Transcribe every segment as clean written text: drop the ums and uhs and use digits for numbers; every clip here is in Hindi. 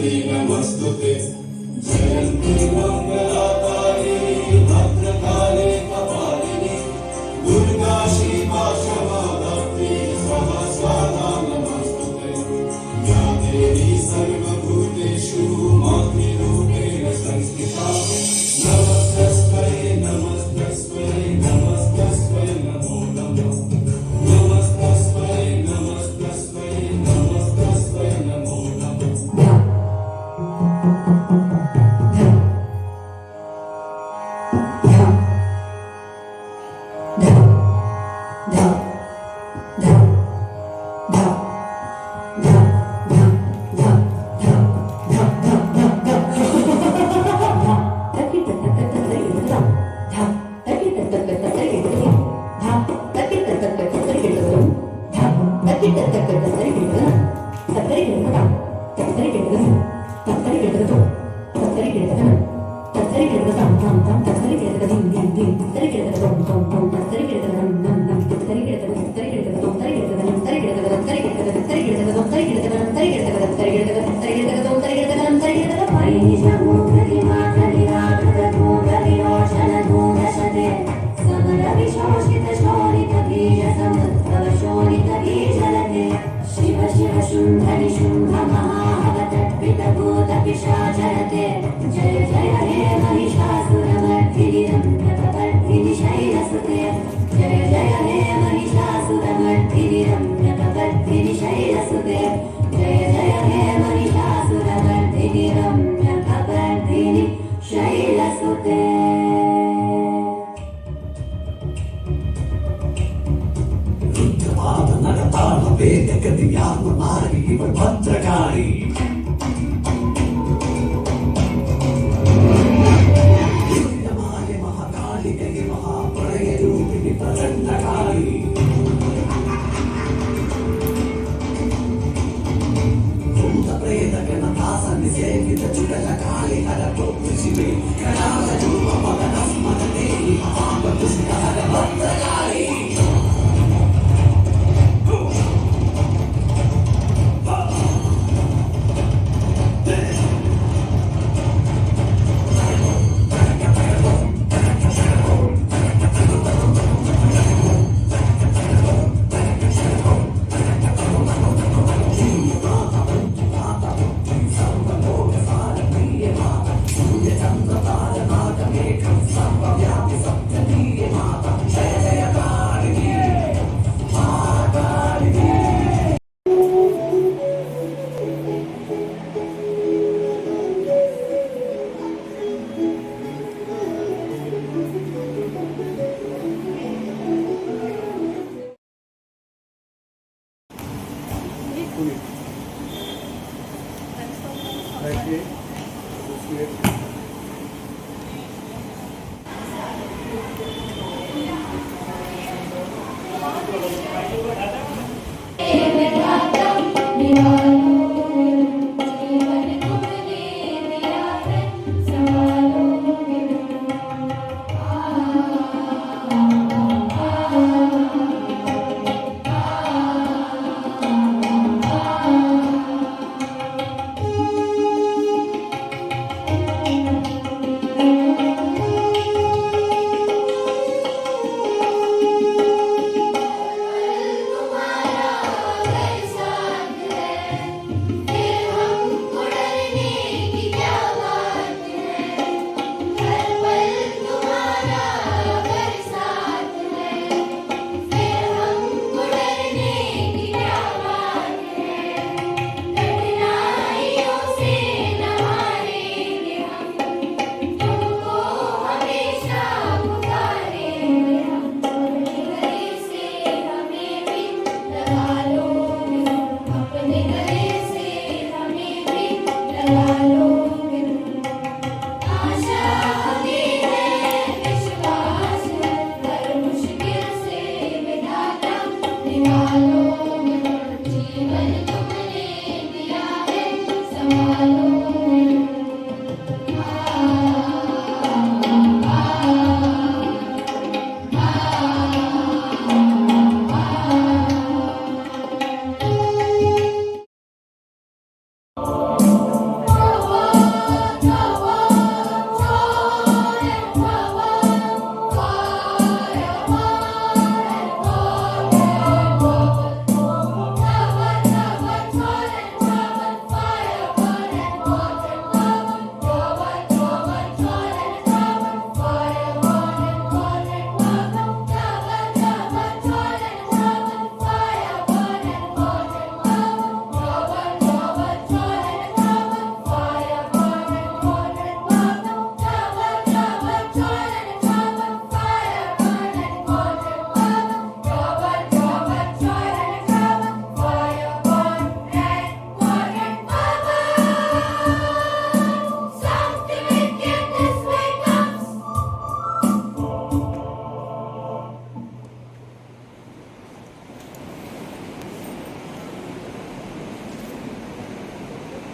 नमस्तुते जयन्ती मंगलाकाली भद्रकाली कपालिनी दुर्गा शिवा क्षमा धात्री स्वाहा स्वाहा नमस्तुते या देवी सर्वभूतेषु मातृरूपेण संस्थिता नमस्तस्मै नमस्तस्मै नमस्तस्मै नमो नमः नमस्तस्मै नमस्तस्मै नमस्तस्मै नमो नमः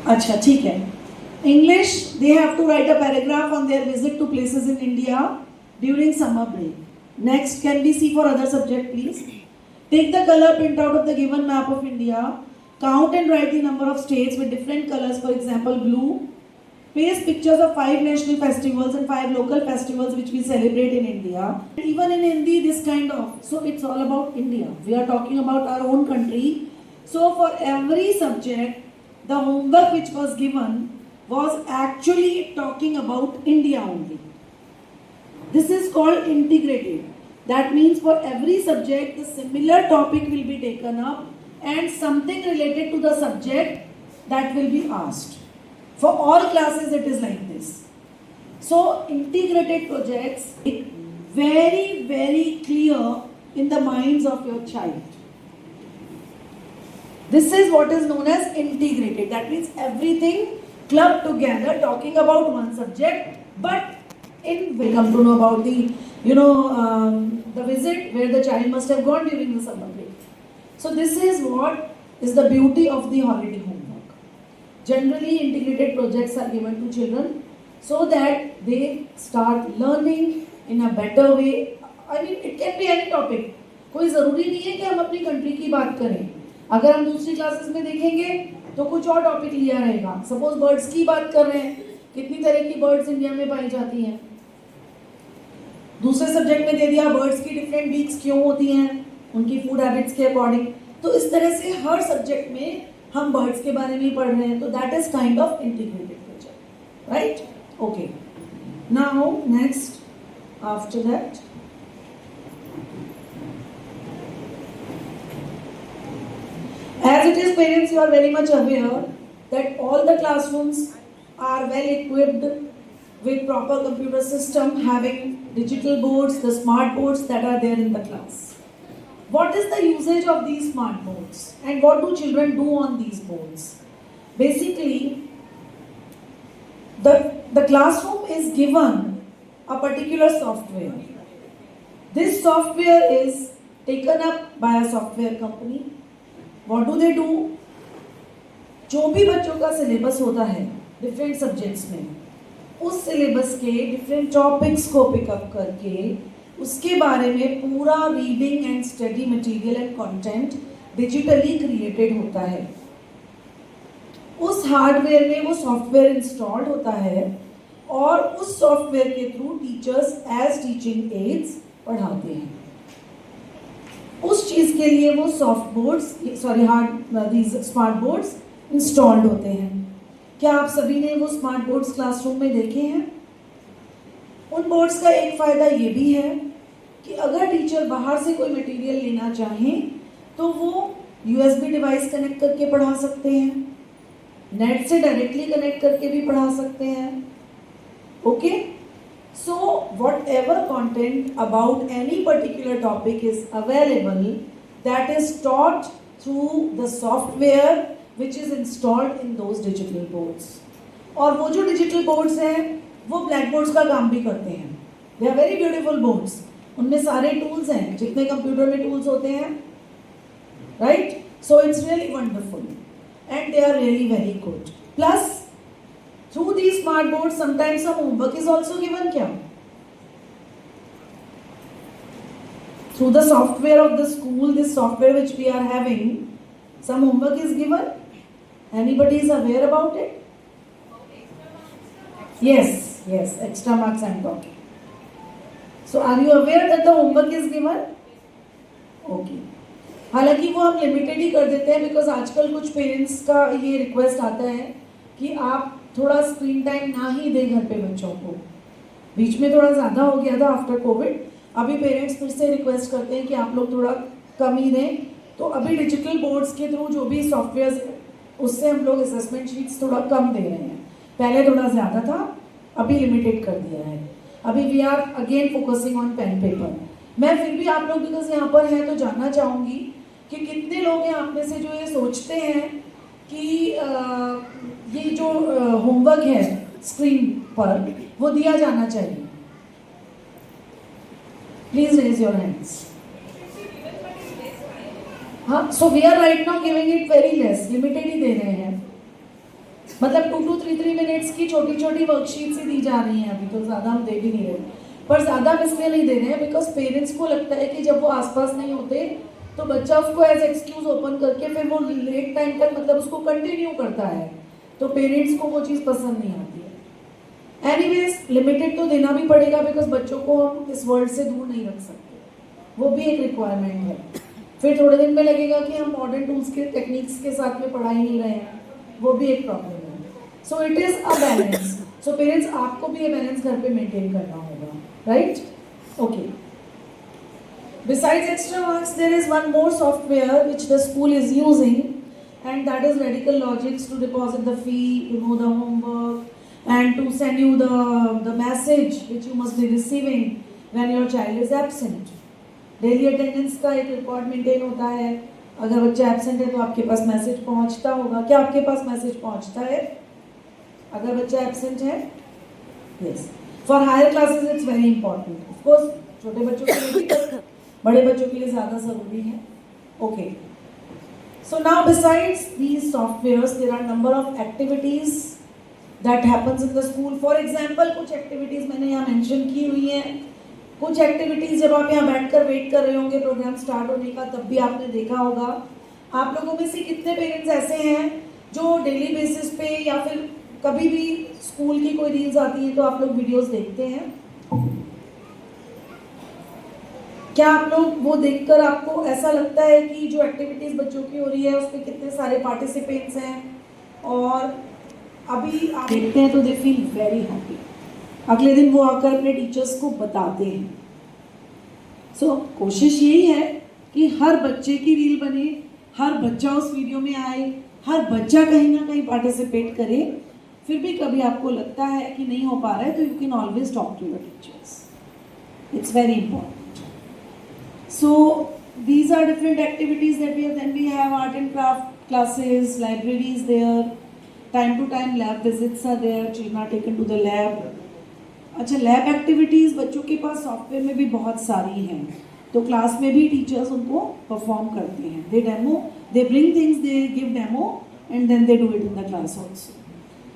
अच्छा ठीक है. English, they have to write a paragraph on their visit to places in India during summer break. Next, can we see for other subject, please? Take the color printout of the given map of India. Count and write the number of states with different colors. For example, blue. Paste pictures of 5 national festivals and 5 local festivals which we celebrate in India. Even in Hindi, this kind of. So it's all about India. We are talking about our own country. So for every subject, the homework which was given was actually talking about India only. This is called integrated. That means for every subject, the similar topic will be taken up and something related to the subject that will be asked. For all classes, it is like this. So, integrated projects very, very clear in the minds of your child. This is what is known as integrated. That means everything clubbed together, talking about one subject, but we come to know about the the visit where the child must have gone during the summer break. So this is what is the beauty of the holiday homework. Generally, integrated projects are given to children so that they start learning in a better way. I mean, it can be any topic. कोई ज़रूरी नहीं है कि हम अपनी कंट्री की बात करें. अगर हम दूसरी क्लासेस में देखेंगे तो कुछ और टॉपिक लिया रहेगा. सपोज बर्ड्स की बात कर रहे हैं, कितनी तरह की बर्ड्स इंडिया में पाई जाती हैं. दूसरे सब्जेक्ट में दे दिया बर्ड्स की डिफरेंट बीक्स क्यों होती हैं, उनकी फूड हैबिट्स के अकॉर्डिंग. तो इस तरह से हर सब्जेक्ट में हम बर्ड्स के बारे में ही पढ़ रहे हैं. तो that is kind of integrated project, right? Okay, now next after that as it is, parents, you are very much aware that all the classrooms are well equipped with proper computer system, having digital boards, the smart boards that are there in the class. What is the usage of these smart boards and what do children do on these boards? Basically, the classroom is given a particular software. This software is taken up by a software company. What do they do? जो भी बच्चों का सिलेबस होता है डिफरेंट सब्जेक्ट्स में, उस सिलेबस के डिफरेंट टॉपिक्स को पिकअप करके उसके बारे में पूरा reading and study material and content digitally created होता है. उस हार्डवेयर में वो सॉफ्टवेयर इंस्टॉल्ड होता है और उस सॉफ्टवेयर के through teachers as teaching aids पढ़ाते हैं. उस चीज़ के लिए वो soft boards smart boards installed होते हैं. क्या आप सभी ने वो स्मार्ट बोर्ड्स क्लासरूम में देखे हैं? उन बोर्ड्स का एक फ़ायदा ये भी है कि अगर टीचर बाहर से कोई मटेरियल लेना चाहें तो वो USB डिवाइस कनेक्ट करके पढ़ा सकते हैं, नेट से डायरेक्टली कनेक्ट करके भी पढ़ा सकते हैं. Okay, so whatever content about any particular topic is available, that is taught through the software which is installed in those digital boards. और वो जो digital boards हैं वो black boards का काम भी करते हैं. They are very beautiful boards. उनमें सारे tools हैं जितने कंप्यूटर में tools होते हैं, right? So it's really wonderful and they are really very good. Plus through these smart boards, sometimes some homework is also given. क्या? Through the software of the school, this software which we are having, some homework is given. Anybody is aware about it? Yes, extra marks I am talking. So are you aware that the homework is given? Okay. हालांकि वो हम लिमिटेड ही कर देते हैं बिकॉज आजकल कुछ पेरेंट्स का ये रिक्वेस्ट आता है कि आप थोड़ा स्क्रीन टाइम ना ही दें घर पे बच्चों को. बीच में थोड़ा ज़्यादा हो गया था आफ्टर कोविड. अभी पेरेंट्स फिर से रिक्वेस्ट करते हैं कि आप लोग थोड़ा कम ही दें. तो अभी डिजिटल बोर्ड्स के थ्रू जो भी सॉफ्टवेयर उससे हम लोग असेसमेंट शीट्स थोड़ा कम दे रहे हैं. पहले थोड़ा ज़्यादा था, अभी लिमिटेड कर दिया है. अभी we are again focusing on pen paper. मैं फिर भी आप लोग बिकॉज यहाँ पर हैं तो जानना चाहूँगी कि कितने लोग हैं आप में से जो ये सोचते हैं कि ये जो होमवर्क है स्क्रीन पर वो दिया जाना चाहिए. Please raise your hands. हाँ, so we are right now giving it very less, limited ही दे रहे हैं. मतलब 2-3 मिनट्स की छोटी छोटी वर्कशीट्स ही दी जा रही हैं अभी, तो ज़्यादा हम दे भी नहीं रहे, पर ज़्यादा हम इसलिए नहीं दे रहे हैं बिकॉज पेरेंट्स को लगता है कि जब वो आसपास नहीं होते तो बच्चा उसको एज एक्सक्यूज ओपन करके फिर वो लेट टाइम तक मतलब उसको कंटिन्यू करता है, तो पेरेंट्स को वो चीज़ पसंद नहीं आती है। एनीवेज लिमिटेड तो देना भी पड़ेगा बिकॉज बच्चों को हम इस वर्ल्ड से दूर नहीं रख सकते, वो भी एक रिक्वायरमेंट है। फिर थोड़े दिन में लगेगा कि हम मॉडर्न टूल्स के टेक्निक्स के साथ में पढ़ा ही नहीं रहे हैं, वो भी एक प्रॉब्लम है। So it is a balance. So parents आपको भी ये बैलेंस घर पे मेंटेन करना होगा, right? Okay. Besides extra marks, there is one more software which the school is using, and that is Radical Logics to deposit the fee, to know the homework, and to send you the message which you must be receiving when your child is absent. Daily attendance का एक रिकॉर्ड मेंटेन होता है, अगर बच्चा एब्सेंट है तो आपके पास मैसेज पहुंचता होगा। क्या आपके पास मैसेज पहुंचता है अगर बच्चा एब्सेंट है? Yes. For higher classes it's very important, of course छोटे बच्चों के लिए भी, बड़े बच्चों के लिए ज़्यादा ज़रूरी है। Okay, so now besides these softwares there are number of activities that happens in the school. For example कुछ एक्टिविटीज़ मैंने यहाँ मेंशन की हुई हैं। कुछ एक्टिविटीज़ जब आप यहाँ बैठकर वेट कर रहे होंगे प्रोग्राम स्टार्ट होने का, तब भी आपने देखा होगा। आप लोगों में से कितने पेरेंट्स ऐसे हैं जो डेली बेसिस पे या फिर कभी भी स्कूल की कोई रील्स आती हैं तो आप लोग वीडियोस देखते हैं? क्या आप लोग वो देखकर आपको ऐसा लगता है कि जो एक्टिविटीज़ बच्चों की हो रही है उसमें कितने सारे पार्टिसिपेंट्स हैं, और अभी आप देखते हैं तो दे फील वेरी हैप्पी, अगले दिन वो आकर अपने टीचर्स को बताते हैं। सो कोशिश यही है कि हर बच्चे की रील बने, हर बच्चा उस वीडियो में आए, हर बच्चा कहीं ना कहीं पार्टिसिपेट करे। फिर भी कभी आपको लगता है कि नहीं हो पा रहा है तो you can always talk to your teachers, it's very important. So these are different activities that we have. Then we have art and craft classes, libraries there, time to time lab visits are there, children are taken to the lab. अच्छा, लैब एक्टिविटीज़ बच्चों के पास सॉफ्टवेयर में भी बहुत सारी हैं, तो क्लास में भी टीचर्स उनको परफॉर्म करते हैं। They demo, they bring things, they give demo and then they do it in the class also.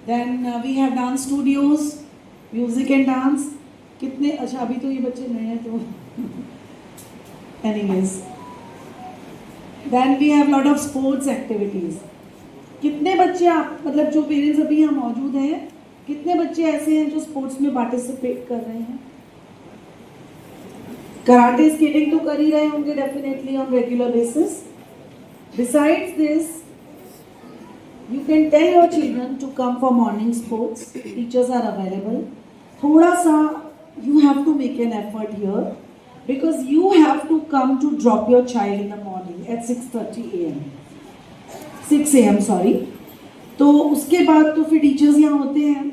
Then we have dance studios, music and dance. कितने, अच्छा अभी तो ये बच्चे नए हैं तो anyways, then we have lot of sports activities. कितने बच्चे आप मतलब जो पेरेंट्स अभी यहाँ मौजूद हैं, कितने बच्चे ऐसे हैं जो स्पोर्ट्स में पार्टिसिपेट कर रहे हैं? कराटे स्केटिंग तो कर ही रहे होंगे definitely on regular basis. Besides this you can tell your children to come for morning sports, teachers are available. थोड़ा सा you have to make an effort here because you have to come to drop your child in the morning at 6:30 a.m. 6 a.m. sorry। तो उसके बाद तो फिर टीचर्स यहाँ होते हैं।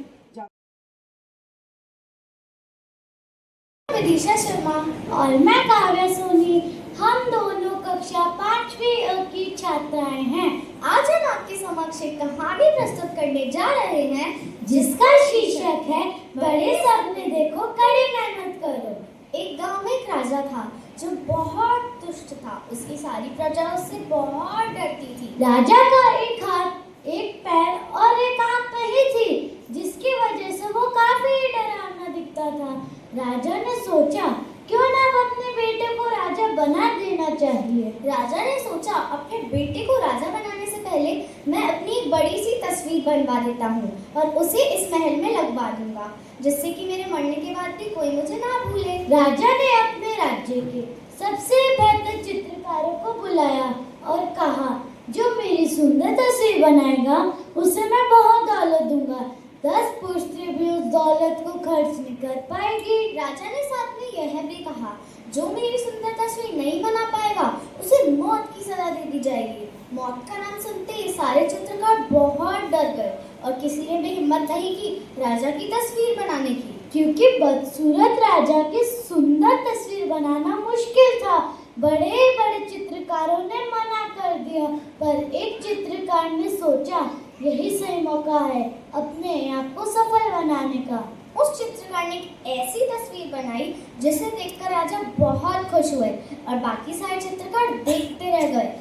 विदिशा शर्मा और मैं काव्या सोनी, हम दोनों कक्षा 5वीं की छात्राएं हैं। आज हम आपके समक्ष एक कहानी प्रस्तुत करने जा रहे हैं जिसका शीर्षक है बड़े सपने देखो, कड़ी मेहनत करो। एक गांव में एक राजा था जो बहुत दुष्ट था। उसकी सारी प्रजा उससे बहुत डरती थी। राजा का एक हाथ, एक पैर और एक आंख नहीं थी, जिसकी वजह से वो काफी डरावना दिखता था। राजा ने सोचा क्यों ना अपने बेटे को राजा बना देना चाहिए। राजा ने सोचा अपने बेटे को राजा बनाने से पहले मैं अपनी एक बड़ी सी तस्वीर बनवा देता हूँ और उसे इस महल में लगवा दूंगा, जिससे कि मेरे मरने के बाद भी कोई मुझे ना भूले। राजा ने अपने राज्य के सबसे बेहतर चित्रकारों को बुलाया और कहा, जो मेरी सुंदर तस्वीर बनाएगा उसे मैं बहुत दौलत दूंगा। 10 पुश्तें भी उस दौलत को खर्च नहीं कर पाएगी। राजा ने साथ में यह भी कहा, जो मेरी सुंदर तस्वीर नहीं बना पाएगा उसे मौत की सजा दे दी जाएगी। मौत का नाम सुनते ही सारे चित्रकार बहुत डर गए और किसी ने भी हिम्मत नहीं की राजा की तस्वीर बनाने की, क्योंकि बदसूरत राजा की सुंदर तस्वीर बनाना मुश्किल था। बड़े बड़े चित्रकारों ने मना कर दिया, पर एक चित्रकार ने सोचा यही सही मौका है अपने आप को सफल बनाने का। उस चित्रकार ने एक ऐसी तस्वीर बनाई जिसे देखकर राजा बहुत खुश हुए और बाकी सारे चित्रकार देखते रह गए।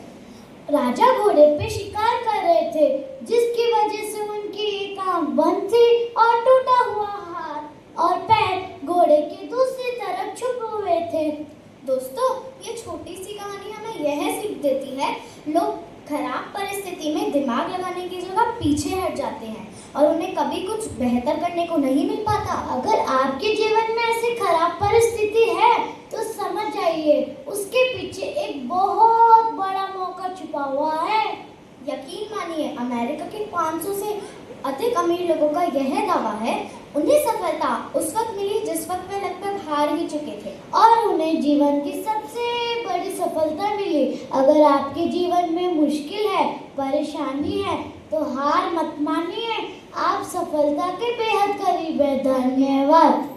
राजा घोड़े पे शिकार कर रहे थे, जिसकी वजह से उनकी एक जाते हैं और उन्हें कभी कुछ बेहतर करने को नहीं मिल पाता। अगर आपके जीवन में ऐसी खराब परिस्थिति है तो समझ जाइए उसके पीछे एक बहुत बड़ा मौका छुपा हुआ है। यकीन मानिए, अमेरिका के 500 से अधिक अमीर लोगों का यह दावा है उन्हें सफलता उस वक्त मिली जिस वक्त वे लगभग हार ही चुके थे और उन्हें जीवन की सबसे बड़ी सफलता मिली। अगर आपके जीवन में मुश्किल है, परेशानी है तो हार मत मानिए, आप सफलता के बेहद करीब है। धन्यवाद।